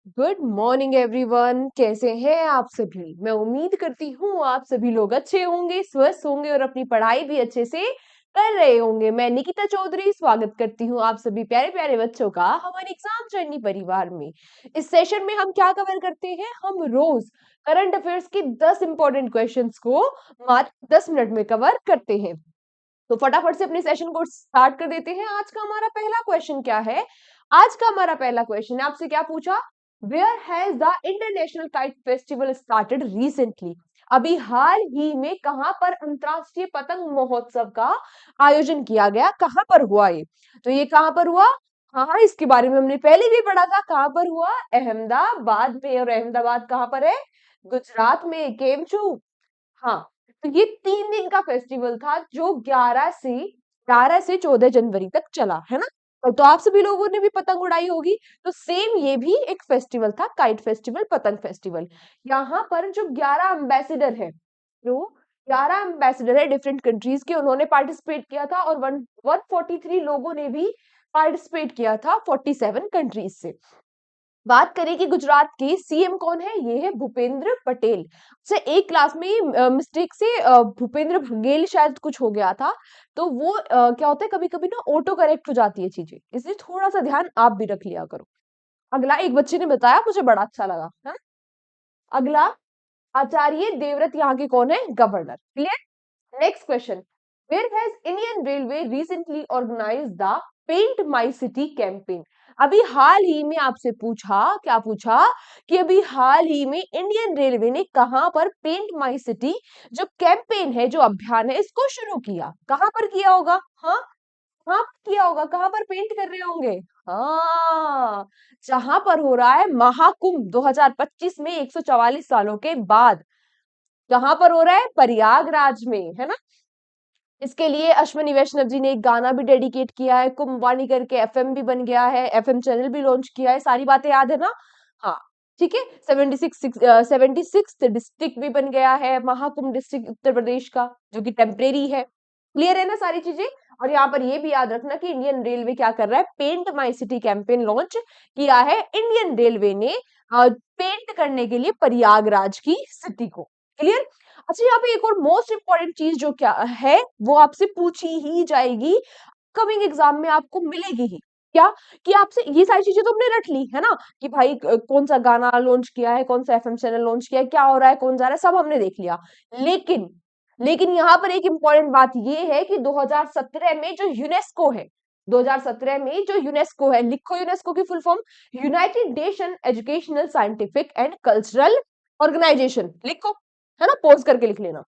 Good morning everyone. कैसे हैं आप सभी? मैं उम्मीद करती हूँ आप सभी लोग अच्छे होंगे, स्वस्थ होंगे और अपनी पढ़ाई भी अच्छे से कर रहे होंगे। मैं निकिता चौधरी स्वागत करती हूँ आप सभी प्यारे प्यारे बच्चों का हमारे एग्जाम जर्नी परिवार में। इस सेशन में हम क्या कवर करते हैं? हम रोज करंट अफेयर्स के 10 इंपॉर्टेंट क्वेश्चंस को मात्र 10 मिनट में कवर करते हैं। तो फटाफट से अपने सेशन को स्टार्ट कर देते हैं। आज का हमारा पहला क्वेश्चन क्या है? आज का हमारा पहला क्वेश्चन है, आपसे क्या पूछा? Where has the international kite festival started recently? अभी हाल ही में कहां पर अंतरराष्ट्रीय पतंग महोत्सव का आयोजन किया गया? कहां पर हुआ ये? तो ये कहां पर हुआ? हाँ, इसके बारे में हमने पहले भी पढ़ा था। कहां पर हुआ? अहमदाबाद में। और अहमदाबाद कहां पर है? गुजरात में। केमचू। हाँ, तो ये 3 दिन का फेस्टिवल था जो 11 से 14 जनवरी तक चला, है ना? तो आप सभी लोगों ने भी पतंग उड़ाई होगी। तो सेम ये भी एक फेस्टिवल था, काइट फेस्टिवल, पतंग फेस्टिवल। यहाँ पर जो 11 एम्बेसडर है, जो 11 एम्बेसडर है डिफरेंट कंट्रीज के, उन्होंने पार्टिसिपेट किया था और 143 लोगों ने भी पार्टिसिपेट किया था 47 कंट्रीज से। बात करें कि गुजरात के सीएम कौन है? ये है भूपेंद्र पटेल। से एक क्लास में मिस्टेक से भूपेंद्र बघेल शायद कुछ हो गया था। तो वो क्या होता है, कभी कभी ना ऑटो करेक्ट हो जाती है चीजें, इसलिए थोड़ा सा ध्यान आप भी रख लिया करो। अगला एक बच्चे ने बताया, मुझे बड़ा अच्छा लगा है। अगला, आचार्य देवव्रत यहाँ के कौन है? Governor. Clear? Next question, where has Indian railway recently organised the paint my city campaign? अभी हाल ही में आपसे पूछा, क्या पूछा? कि अभी हाल ही में इंडियन रेलवे ने कहां पर पेंट माई सिटी जो कैंपेन है, जो अभियान है, इसको शुरू किया? कहां पर किया होगा? हाँ, कहां पर किया होगा? कहां पर पेंट कर रहे होंगे? हाँ, जहां पर हो रहा है महाकुंभ 2025 में 144 सालों के बाद। कहां पर हो रहा है? प्रयागराज में, है ना? इसके लिए अश्विनी वैष्णव जी ने एक गाना भी डेडिकेट किया है, कुंभवाणी करके एफएम भी बन गया है, एफएम चैनल भी लॉन्च किया है। सारी बातें याद है ना? हाँ, ठीक है। 76 डिस्ट्रिक्ट भी बन गया है, महाकुंभ डिस्ट्रिक्ट उत्तर प्रदेश का, जो कि टेम्परेरी है। क्लियर है ना सारी चीजें? और यहाँ पर ये भी याद रखना कि इंडियन रेलवे क्या कर रहा है? Paint my city campaign launch किया है इंडियन रेलवे ने पेंट करने के लिए प्रयागराज की सिटी को। क्लियर? अच्छा, यहाँ पे एक और मोस्ट इंपॉर्टेंट चीज जो क्या है, वो आपसे पूछी ही जाएगी, कमिंग एग्जाम में आपको मिलेगी ही। क्या? कि आपसे ये सारी चीजें तो हमने रट ली है ना, कि भाई कौन सा गाना लॉन्च किया है, कौन सा एफएम चैनल लॉन्च किया है, क्या हो रहा है, कौन जा रहा है, सब हमने देख लिया। लेकिन लेकिन यहाँ पर एक इंपॉर्टेंट बात ये है कि 2017 में जो यूनेस्को है, 2017 में जो यूनेस्को है, लिखो यूनेस्को की full form, United Nation educational scientific and cultural organisation. लिखो, है ना? पॉज करके लिख लेना।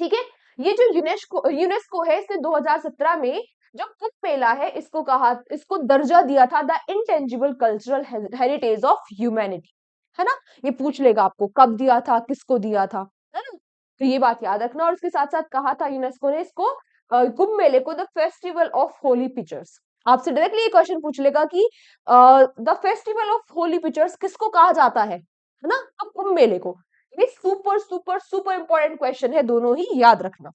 ठीक है? ये जो यूनेस्को यूनेस्को है, इसने 2017 में जो कुंभ मेला है, इसको दर्जा दिया था the intangible cultural heritage of humanity. है ना? ये पूछ लेगा आपको कब दिया था, किसको दिया था, है ना? तो ये बात याद रखना। और इसके साथ साथ कहा था यूनेस्को ने इसको, कुंभ मेले को, the festival of Holi pictures. आपसे डायरेक्टली ये क्वेश्चन पूछ लेगा कि the festival of Holi pictures किसको कहा जाता है ना? तो कुंभ मेले को। ये super super super important question है, दोनों ही याद रखना।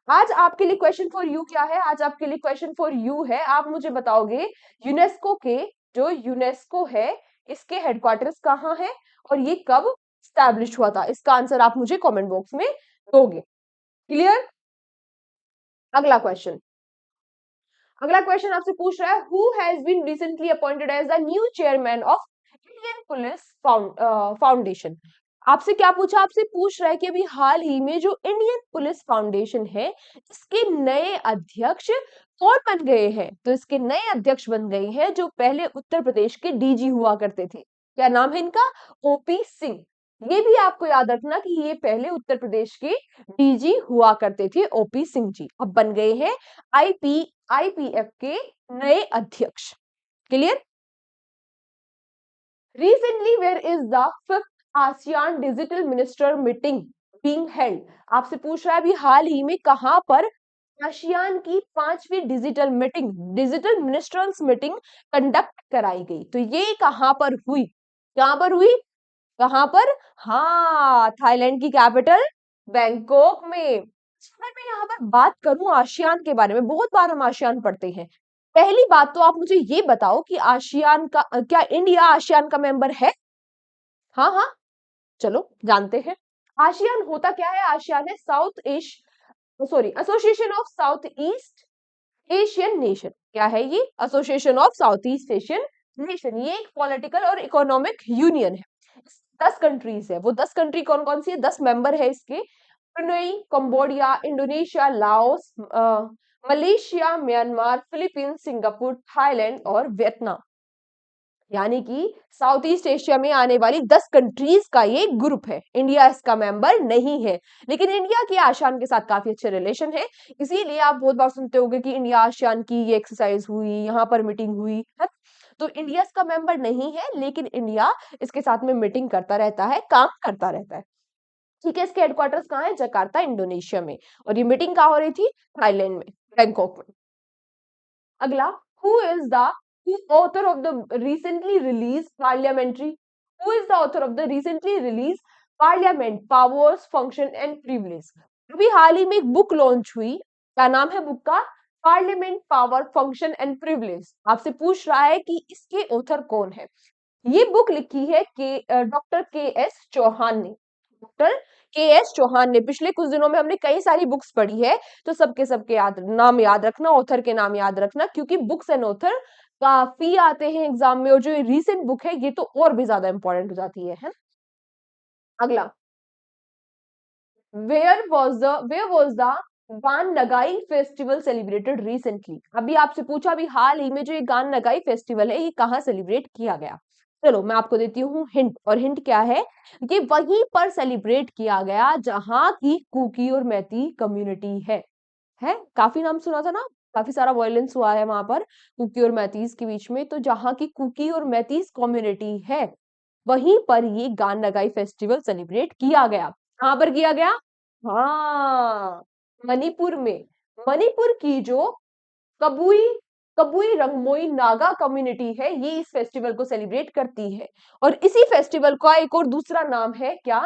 आज आपके लिए क्वेश्चन फॉर यू क्या है? आज आपके लिए क्वेश्चन फॉर यू है, आप मुझे बताओगे यूनेस्को के, जो यूनेस्को है, इसके हेडक्वार्टर्स कहाँ है और ये कब स्टैब्लिश हुआ था? इसका आंसर आप मुझे कमेंट बॉक्स में दोगे। क्लियर? अगला क्वेश्चन, अगला क्वेश्चन आपसे पूछ रहा है, who has been recently appointed as the new chairman of Indian police foundation? आपसे क्या पूछा? आपसे पूछ रहा है कि अभी हाल ही में जो इंडियन पुलिस फाउंडेशन है, इसके नए अध्यक्ष कौन बन गए हैं? तो इसके नए अध्यक्ष बन गए हैं जो पहले उत्तर प्रदेश के डीजी हुआ करते थे। क्या नाम है इनका? ओपी सिंह। ये भी आपको याद रखना कि ये पहले उत्तर प्रदेश के डीजी हुआ करते थे, ओपी सिंह जी। अब बन गए हैं आईपी आईपीएफ के नए अध्यक्ष। Clear? Recently, where is the fifth ASEAN Digital Minister Meeting being held? आपसे पूछ रहा है अभी हाल ही में कहां पर आसियान की 5वीं डिजिटल मिनिस्टर्स मीटिंग कंडक्ट कराई गई? तो ये कहां पर हुई? कहां पर हुई? कहां पर? हाँ, थाईलैंड की कैपिटल बैंकॉक में। अगर मैं यहाँ पर बात करूं आसियान के बारे में, बहुत बार हम आसियान पढ़ते हैं, पहली बात तो आप मुझे ये बताओ कि आसियान का क्या इंडिया आसियान का मेंबर है? हाँ हाँ, चलो जानते हैं। आसियान होता क्या है? आसियान है south Asia, sorry, association of south east Asian nation. क्या है ये? Association of south east Asian nation. ये एक पॉलिटिकल और इकोनॉमिक यूनियन है। 10 कंट्रीज है। वो 10 कंट्री कौन कौन सी है? 10 मेंबर है इसके। Brunei, Cambodia, Indonesia, Laos, Malaysia, Myanmar, Philippines, Singapore, Thailand और वियतनाम। यानी कि साउथ ईस्ट एशिया में आने वाली 10 कंट्रीज का ये ग्रुप है। इंडिया इसका मेंबर नहीं है, लेकिन इंडिया की आसियान के साथ काफी अच्छे रिलेशन है। इसीलिए आप बहुत बार सुनते होंगे कि इंडिया आसियान की ये एक्सरसाइज हुई, यहाँ पर मीटिंग हुई है। तो इंडिया इसका मेंबर नहीं है, लेकिन इंडिया इसके साथ में मीटिंग करता रहता है, काम करता रहता है। ठीक है, इसके हेडक्वार्टर्स कहाँ है? जकार्ता, इंडोनेशिया में। और ये मीटिंग कहाँ हो रही थी? थाईलैंड में, बैंकॉक में। अगला, who is the author of the recently release parliamentary, who is the author of the recently release parliament powers function and privilege. अभी हाल ही में एक बुक लॉन्च हुई। क्या नाम है बुक का? Parliament power function and privilege. आपसे पूछ रहा है कि इसके ऑथर कौन है। ये बुक लिखी है के डॉक्टर के एस चौहान ने। डॉक्टर के एस चौहान ने। पिछले कुछ दिनों में हमने कई सारी बुक्स पढ़ी है, तो सबके सबके नाम याद रखना, ऑथर के नाम याद रखना, क्योंकि बुक्स एंड ऑथर काफी आते हैं एग्जाम में। और जो रीसेंट बुक है ये तो और भी ज्यादा इंपॉर्टेंट हो जाती है। अगला, वेयर वॉज द गान नगाई फेस्टिवल सेलिब्रेटेड रिसेंटली। अभी आपसे पूछा, अभी हाल ही में जो ये गान नगाई फेस्टिवल है ये कहाँ सेलिब्रेट किया गया। चलो मैं आपको देती हूँ हिंट। और हिंट क्या है? ये वहीं पर सेलिब्रेट किया गया जहां की कुकी और मैती कम्युनिटी है। काफी नाम सुना था ना? काफी सारा वायलेंस हुआ है वहां पर कुकी और मैतीज के बीच में। तो जहां की कुकी और मैतीज कम्युनिटी है, वहीं पर ये गान नगाई फेस्टिवल सेलिब्रेट किया गया। कहां पर किया गया? हाँ, मणिपुर में। मणिपुर की जो कबुई कबुई रंगमोई नागा कम्युनिटी है, ये इस फेस्टिवल को सेलिब्रेट करती है। और इसी फेस्टिवल का एक और दूसरा नाम है क्या?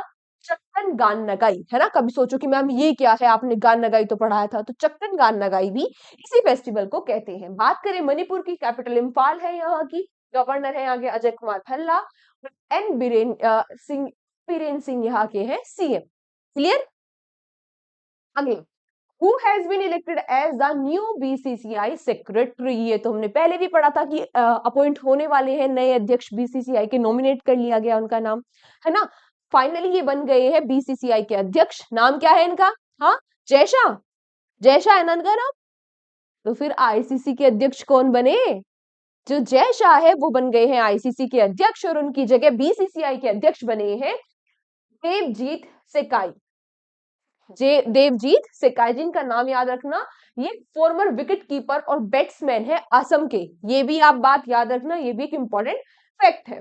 चक्कन गान नगाई। है ना? कभी सोचो कि मैम ये क्या है, आपने गान नगाई तो पढ़ाया था। तो चक्कन गान नगाई भी इसी फेस्टिवल को कहते हैं। बात करें मणिपुर की, कैपिटल इम्फाल है यहाँ की। गवर्नर है यहाँ के अजय कुमार भल्ला। एन बीरेन सिंह यहाँ के हैं सीएम। क्लियर? अगला, Who has been elected as the new BCCI secretary? ये तो हमने पहले भी पढ़ा था कि अपॉइंट होने वाले हैं नए अध्यक्ष बीसीसीआई के। नॉमिनेट कर लिया गया उनका नाम, है ना? फाइनली ये बन गए हैं बीसीसीआई के अध्यक्ष। नाम क्या है इनका? हाँ, जयशाह। जयशाह है ना इनका नाम? तो फिर आईसीसी के अध्यक्ष कौन बने? जो जयशाह है वो बन गए हैं आईसीसी के अध्यक्ष, और उनकी जगह बीसीसीआई के अध्यक्ष बने हैं देवजीत सेकाई। देवजीत सेकाई। जिनका नाम याद रखना, ये फॉर्मर विकेट कीपर और बैट्समैन है असम के। ये भी आप बात याद रखना, ये भी एक इंपॉर्टेंट फैक्ट है।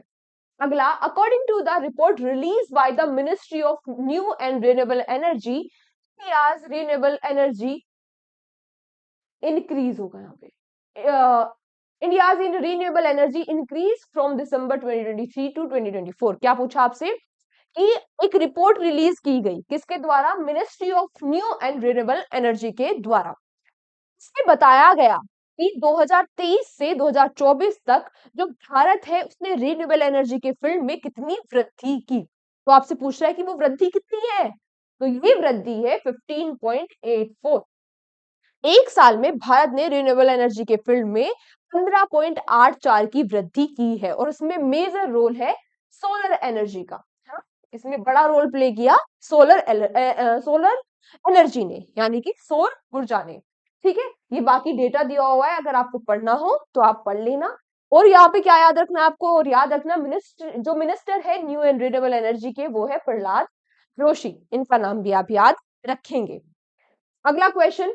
अगला, according to the report release by the ministry of new and renewable energy, India's renewable energy increase होगा यहाँ पे। India's in renewable energy increase from December 2023 to 2024। क्या पूछा आपसे? कि एक रिपोर्ट रिलीज की गई, किसके द्वारा? Ministry of new and renewable energy के द्वारा। इसमें बताया गया कि 2023 से 2024 तक जो भारत है उसने रिन्यूएबल एनर्जी के फील्ड में कितनी वृद्धि की। तो आपसे पूछ रहा है कि वो वृद्धि कितनी है? तो ये वृद्धि है 15.84। एक साल में भारत ने रिन्यूएबल एनर्जी के फील्ड में 15.84 की वृद्धि की है। और उसमें मेजर रोल है सोलर एनर्जी का। हाँ? इसमें बड़ा रोल प्ले किया सोलर एनर्जी ने, यानी कि सौर ऊर्जा ने। ठीक है, ये बाकी डेटा दिया हुआ है, अगर आपको पढ़ना हो तो आप पढ़ लेना। और यहाँ पे क्या याद रखना आपको? और याद रखना, जो मिनिस्टर है न्यू एंड रिन्यूएबल एनर्जी के, वो है प्रहलाद जोशी। इनका नाम भी आप याद रखेंगे। अगला question,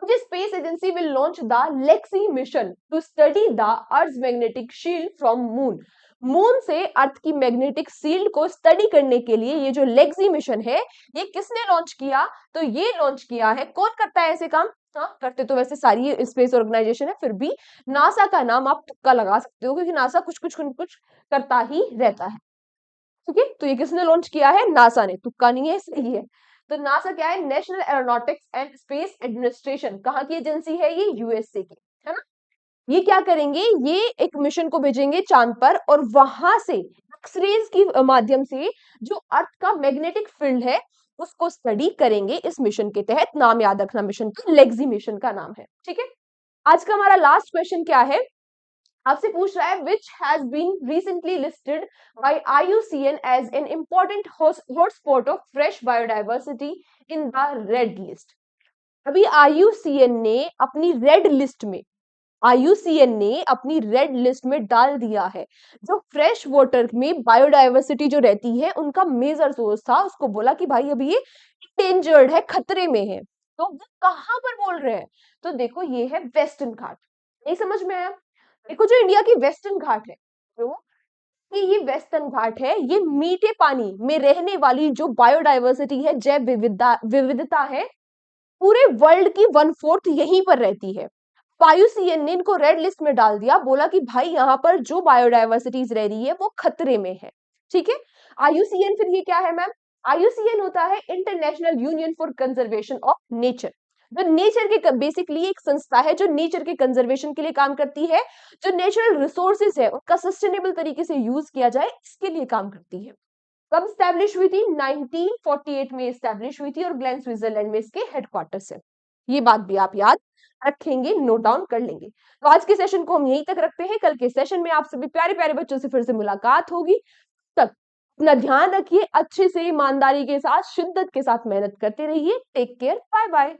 which space agency will launch the Lexi mission to study the Earth's magnetic shield from moon? Moon से अर्थ की मैग्नेटिक फील्ड को स्टडी करने के लिए ये जो लेक्सी मिशन है, ये किसने लॉन्च किया? तो ये लॉन्च किया है, कौन करता है ऐसे काम? हाँ, करते तो वैसे सारी स्पेस ऑर्गेनाइजेशन है, फिर भी नासा का नाम आप तुक्का लगा सकते हो, क्योंकि नासा कुछ कुछ कुछ कुछ करता ही रहता है। ठीक है, तो ये किसने लॉन्च किया है? नासा ने। तुक्का नहीं है, सही है। तो नासा क्या है? National aeronautics and space administration. कहाँ की एजेंसी है ये? यूएसए की, है ना? ये क्या करेंगे, ये एक मिशन को भेजेंगे चांद पर और वहां से एक्सरेज की माध्यम से जो अर्थ का मैग्नेटिक फील्ड है उसको स्टडी करेंगे इस मिशन के तहत। नाम याद रखना मिशन का, लेग्जी मिशन का नाम है, ठीक है। आज का हमारा लास्ट क्वेश्चन क्या है, आपसे पूछ रहा है which has been recently listed by IUCN as an important hotspot of fresh biodiversity in the red list. अभी IUCN ने अपनी रेड लिस्ट में, IUCN ने अपनी रेड लिस्ट में डाल दिया है जो फ्रेश वाटर में बायोडायवर्सिटी जो रहती है उनका मेजर सोर्स था, उसको बोला कि भाई अभी ये डेंजर्ड है, खतरे में है। तो वो कहां पर बोल रहे हैं, तो देखो ये है वेस्टर्न घाट। नहीं समझ में आया, देखो जो इंडिया की वेस्टर्न घाट है, तो ये वेस्टर्न घाट है, ये मीठे पानी में रहने वाली जो बायोडायवर्सिटी है, जैव विविधता विविधता है, पूरे वर्ल्ड की 1/4 यहीं पर रहती है। IUCN ने इनको रेड लिस्ट में डाल दिया, बोला कि भाई यहाँ पर जो बायोडायवर्सिटीज रह रही है वो खतरे में है, ठीक है। IUCN फिर ये क्या है मैम, IUCN होता है international union for conservation of nature, जो नेचर के बेसिकली एक संस्था है जो नेचर के कंजर्वेशन के लिए काम करती है, जो नेचुरल रिसोर्सेज है उनका सस्टेनेबल तरीके से यूज किया जाए इसके लिए काम करती है। कब स्टैब्लिश हुई थी, 1948 में स्टैब्लिश हुई थी और ग्लेन स्विट्जरलैंड में इसके हेडक्वार्टर्स है। ये बात भी आप याद रखेंगे, नोट डाउन कर लेंगे। तो आज के सेशन को हम यहीं तक रखते हैं, कल के सेशन में आप सभी प्यारे प्यारे बच्चों से फिर से मुलाकात होगी। तक अपना ध्यान रखिए, अच्छे से ईमानदारी के साथ शिद्दत के साथ मेहनत करते रहिए। Take care, bye bye.